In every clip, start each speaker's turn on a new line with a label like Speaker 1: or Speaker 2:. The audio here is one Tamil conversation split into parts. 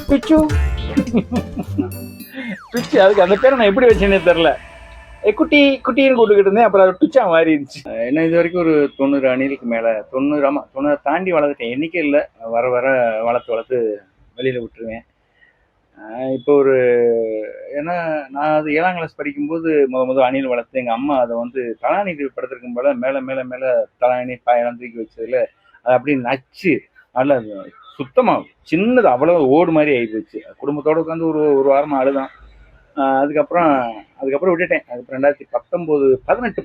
Speaker 1: பிச்சு பிச்சு, அதுக்கு அந்த பேரை நான் எப்படி வச்சேன்னே தெரில. குட்டி குட்டின்னு கூட்டுக்கிட்டு இருந்தேன், அப்புறம் அது பிச்சா மாறிடுச்சு. என்ன இது வரைக்கும் ஒரு 90 அணிலுக்கு மேலே, 90 ஆமாம் 90 தாண்டி வளர்த்துட்டேன். எண்ணிக்கை இல்லை, வர வர வளர்த்து வெளியில் விட்டுருவேன். இப்போ ஒரு ஏன்னா நான் அது 7ஆம் கிளாஸ் படிக்கும்போது முதல் அணில் வளர்த்து எங்கள் அம்மா அதை வந்து தலாணி படுத்திருக்கும் போல மேலே மேலே மேலே தலாணி பாயெல்லாம் தூக்கி வச்சதுல அது அப்படியே நச்சு நல்லா சுத்தமாக சின்னது அவ்வளோ ஓடு மாதிரி ஆகி போச்சு. குடும்பத்தோடு உட்காந்து ஒரு ஒரு வாரமாக அழுதான். அதுக்கப்புறம் விட்டுட்டேன். அதுக்கப்புறம் 18 19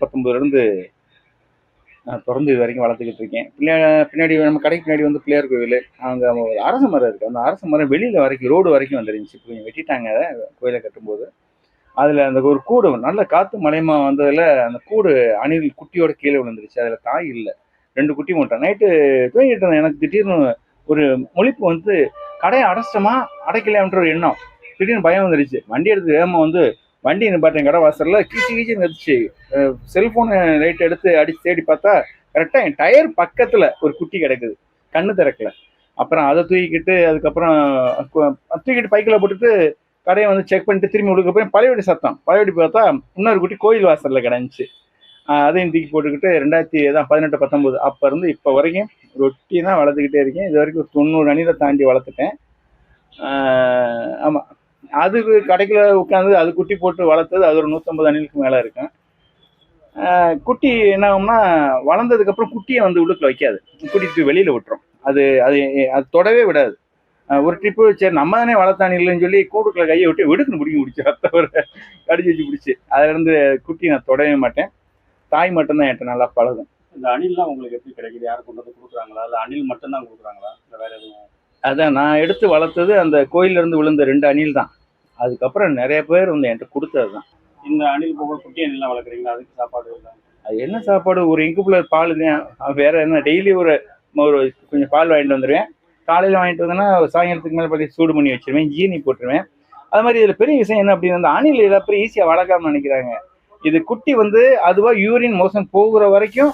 Speaker 1: தொடர்ந்து இது வரைக்கும் வளர்த்துக்கிட்டு இருக்கேன். பின்னாடி நம்ம கடைக்கு பின்னாடி வந்து பிள்ளையார் கோவில், அங்கே அரச மரம் இருக்குது. அந்த அரச மரம் வெளியில் வரைக்கும் ரோடு வரைக்கும் வந்துருந்துச்சு. இப்போ கொஞ்சம் வெட்டிட்டாங்க அதை கோயிலை கட்டும்போது. அதில் அந்த ஒரு கூடு நல்ல காற்று மலையமா வந்ததில் அந்த கூடு அணில் குட்டியோட கீழே விழுந்துருச்சு. அதில் தாய் இல்லை, 2 குட்டி மூட்டை. நைட்டு தூங்கிட்டு இருந்தேன். எனக்கு திடீர்னு ஒரு மொழிப்பு வந்து கடையை அடைச்சிட்டோமா அடைக்கலையான்ற ஒரு எண்ணம். திடீர்னு பயம் வந்துருச்சு. வண்டி எடுத்து வேகமாக வந்து வண்டி நிப்பாட்டேன் கடை வாசலில். கீச்சுன்னு வச்சு செல்ஃபோனு லைட் எடுத்து அடித்து தேடி பார்த்தா கரெக்டாக என் டயர் பக்கத்தில் ஒரு குட்டி கிடக்குது, கண்ணு திறக்கல. அப்புறம் அதை தூக்கிக்கிட்டு அதுக்கப்புறம் தூக்கிட்டு பைக்கில் போட்டுட்டு கடையை வந்து செக் பண்ணிட்டு திரும்பி உழுக்க போய் பழையபடி பார்த்தா இன்னொரு குட்டி கோயில் வாசலில் கிடந்துச்சு. அதையும் தூக்கி போட்டுக்கிட்டு 2018 19 அப்போ இருந்து இப்போ வரைக்கும் ரொட்டி தான் வளர்த்துக்கிட்டே இருக்கேன். இது வரைக்கும் 90 அணிலை தாண்டி வளர்த்துட்டேன். ஆமாம், அது கடைக்குள்ள உட்காந்து அது குட்டி போட்டு வளர்த்தது அது ஒரு 150 அணிலுக்கு மேலே இருக்கும். குட்டி என்ன ஆகும்னா வளர்ந்ததுக்கப்புறம் குட்டியை வந்து உள்ளுக்குள்ள வைக்காது, குட்டி வெளியில் விட்டுரும். அது அது அது தொடவே விடாது. ஒரு ட்ரிப்பு சரி நம்ம தானே வளர்த்தான் இல்லைன்னு சொல்லி கூடுக்குள்ள கையை விட்டு விடுக்குன்னு பிடிச்சி ரத்தவரை கடிச்சு வச்சு பிடிச்சி அதுலேருந்து குட்டி நான் தொடவே மாட்டேன். தாய் மட்டும்தான் என்கிட்ட நல்லா பழகும்.
Speaker 2: இந்த அணில்லாம் உங்களுக்கு எப்படி கிடைக்குது? யாரும் கொண்டு வந்து கொடுக்குறாங்களா, இல்லை அணில் மட்டும்தான் கொடுக்குறாங்களா, இல்லை வேற எதுவும்?
Speaker 1: அதான் நான் எடுத்து வளர்த்தது அந்த கோயிலிருந்து விழுந்த 2 அணில் தான். அதுக்கப்புறம் நிறைய பேர் வந்து என்கிட்ட கொடுத்தது தான்.
Speaker 2: இந்த அணில் போக குட்டி அணிலாம் வளர்க்குறீங்களா? அதுக்கு சாப்பாடு இல்லை?
Speaker 1: அது என்ன சாப்பாடு, ஒரு இன்குபுலர் பால் தான். வேற என்ன, டெய்லி ஒரு கொஞ்சம் பால் வாங்கிட்டு வந்துடுவேன். காலையில் வாங்கிட்டு வந்தேன்னா சாயங்காலத்துக்கு மேலே பார்த்து சூடு பண்ணி வச்சிருவேன், ஜீனி போட்டுருவேன். அது மாதிரி இதில் பெரிய விஷயம் என்ன அப்படின்னா, அந்த அணில் எல்லா பேரும் ஈஸியாக வளர்க்காம நினைக்கிறாங்க. இது குட்டி வந்து அதுவாக யூரின் மோஷன் போகிற வரைக்கும்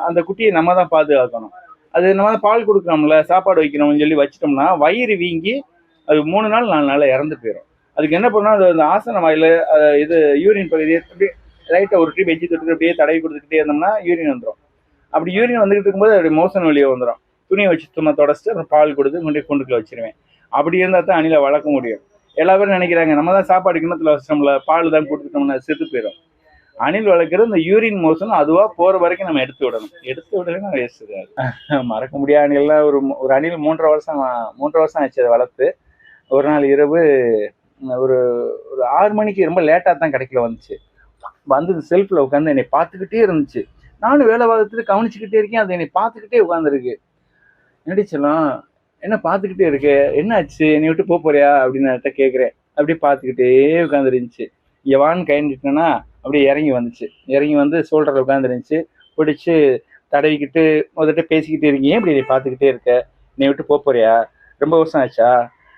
Speaker 1: அந்த குட்டியை நம்ம தான் பாதுகாக்கணும். அது நம்ம தான் பால் கொடுக்குறோம்ல, சாப்பாடு வைக்கணும்னு சொல்லி வச்சிட்டோம்னா வயிறு வீங்கி அது 3 நாள் 4 நாளில் இறந்து போயிடும். அதுக்கு என்ன பண்ணணும், அது அந்த ஆசன வாயில் இது யூரின் பகுதியை அப்படியே லைட்டாக ஒரு ட்ரிப் வச்சு தொட்டு அப்படியே தடவி கொடுத்துக்கிட்டே இருந்தோம்னா யூரின் வந்துடும். அப்படி யூரின் வந்துக்கிட்டு இருக்கும்போது அப்படி மோஷன் வெளியே வந்துடும். துணியை வச்சு சும்மா தொடச்சிட்டு அப்புறம் பால் கொடுத்து கொண்டுக்குள்ள வச்சிருவேன். அப்படி இருந்தால் தான் அணிலை வளர்க்க முடியும். எல்லா பேரும் நினைக்கிறாங்க நம்ம தான் சாப்பாடு கிண்ணத்தில் வச்சிட்டோம்ல, பால் தான் கொடுத்துட்டோம்னா செத்து போயிடும். அணில் வளர்க்குறது இந்த யூரின் மோஷன் அதுவாக போகிற வரைக்கும் நம்ம எடுத்து விடலைன்னா வேஸ்ட் தான். மறக்க முடியாத அணிலாம் ஒரு அணில் 3.5 வருஷம் ஆச்சு அதை வளர்த்து. ஒரு நாள் இரவு ஒரு 6 மணிக்கு ரொம்ப லேட்டாக தான் கடைக்கில் வந்தது செல்ஃபில் உட்காந்து என்னை பார்த்துக்கிட்டே இருந்துச்சு. நானும் வேலை பார்த்துட்டு கவனிச்சுக்கிட்டே இருக்கேன், அது என்னை பார்த்துக்கிட்டே உட்காந்துருக்கு. நடிச்சலாம் என்ன பார்த்துக்கிட்டே இருக்கு, என்ன ஆச்சு, என்னை விட்டு போறியா அப்படின்னு என்கிட்ட கேட்குறேன். அப்படியே பார்த்துக்கிட்டே உட்காந்துருந்துச்சு. எவான்னு கைண்டிட்டேன்னா அப்படியே இறங்கி வந்து ஷோல்டரில் உட்காந்துருந்துச்சு. பிடிச்சி தடவிக்கிட்டு முதல்ல பேசிக்கிட்டே இருக்கீங்க, இப்படி என்னை பார்த்துக்கிட்டே இருக்க, என்னை விட்டு போறியா, ரொம்ப வருஷம் ஆச்சா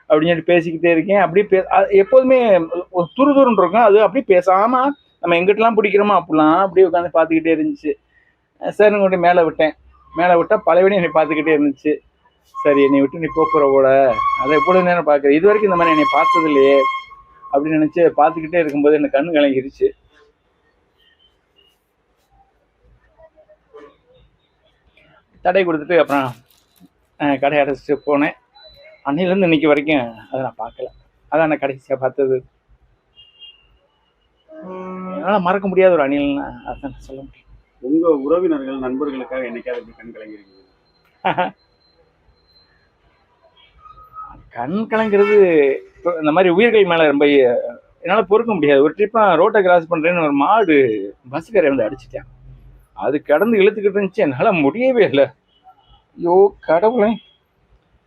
Speaker 1: அப்படின்னு சொல்லி பேசிக்கிட்டே இருக்கேன். அப்படியே எப்போதுமே துருதுருன்னு இருக்கும். அது அப்படியே பேசாமல் நம்ம எங்கிட்டலாம் பிடிக்கிறோமோ அப்படியே உட்காந்து பார்த்துக்கிட்டே இருந்துச்சு. சரின்னு கொண்டு மேலே விட்டால் பழையபடி என்னை பார்த்துக்கிட்டே இருந்துச்சு. சரி, என்னை விட்டு நீ போகிற கூட அதை எப்பொழுது நேரம் பார்க்குறேன், இது வரைக்கும் இந்த மாதிரி என்னை பார்த்தது இல்லையே அப்படின்னு நினச்சி பார்த்துக்கிட்டே இருக்கும்போது எனக்கு கண்ணு கலங்கிருச்சு. தடை கொடுத்துட்டு அப்புறம் கடை அடைச்சிட்டு போனேன். அன்னையிலேருந்து இன்னைக்கு வரைக்கும் அதை நான் பார்க்கல. அதான் நான் கடைசியாக பார்த்தது. என்னால் மறக்க முடியாத ஒரு அணில்னா அதான் நான் சொல்ல முடியும்.
Speaker 2: உங்க உறவினர்கள் நண்பர்களுக்காக என்னைக்காவது இப்படி கண் கலங்கிருக்கீங்க?
Speaker 1: கண் கலங்கிறது இப்போ இந்த மாதிரி உயிர்கள் மேல ரொம்ப என்னால் பொறுக்க முடியாது. ஒரு ட்ரிப் நான் ரோட்டை கிராஸ் பண்றேன்னு ஒரு மாடு பஸ்ஸுக்காரை வந்து அடிச்சிட்டேன். அது கடந்து இழுத்துக்கிட்டு இருந்துச்சு, என்னால் முடியவே இல்லை. ஐயோ கடவுளே,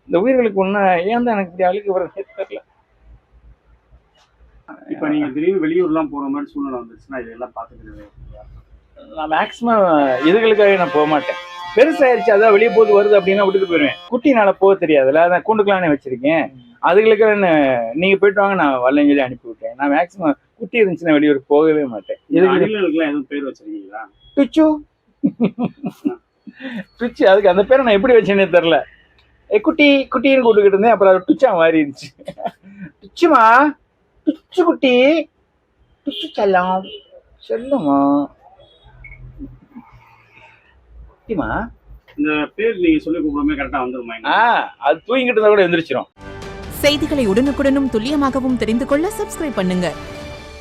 Speaker 1: இந்த உயிர்களுக்கு ஒன்று ஏன் தான் எனக்கு இப்படி அழுக வருது தெரியல.
Speaker 2: இப்ப நீங்க திடீர்னு வெளியூர்லாம் போற மாதிரி சூழ்நிலை வந்துருச்சுன்னா இதெல்லாம் பாத்துக்கிறது
Speaker 1: நான் மேக்ஸிமம் இதுகளுக்காக நான் போக மாட்டேன். பெருசாயிருச்சு அதான் வெளியே போது வருது அப்படின்னா விட்டுட்டு போயிடுவேன். குட்டினால போக தெரியாதுல்ல, அதான் கூண்டுக்கலானே வச்சிருக்கேன். அதுகளுக்கு நீங்க போயிட்டு வாங்க நான் வரலன்னு சொல்லி அனுப்பி விட்டேன். நான் மேக்ஸிமம் குட்டி இருந்துச்சுன்னா வெளியூர் போகவே மாட்டேன்.
Speaker 2: அணில்களுக்குலாம் எதுவும் பேர் வச்சிருக்கீங்களா?
Speaker 1: டுச்சு டுச்சு, அதுக்கு அந்த பேரை நான் எப்படி வச்சேன்னே தெரில. குட்டி குட்டின்னு கூட்டுக்கிட்டு இருந்தேன், அப்புறம் அது டுச்சா மாறிடுச்சு. டுச்சுமா, டுச்சு குட்டி, டுச்சு செல்லம் செல்லுமா குட்டிமா.
Speaker 2: இந்த பேர் நீங்க சொல்லி கூப்பிடுமே கரெக்டா வந்துருமா?
Speaker 1: அது தூங்கிட்டு இருந்தா கூட எந்திரிச்சிரும்.
Speaker 3: செய்திகளை உடனுக்குடனும் துல்லியமாகவும் தெரிந்து கொள்ள சப்ஸ்கிரைப் பண்ணுங்க.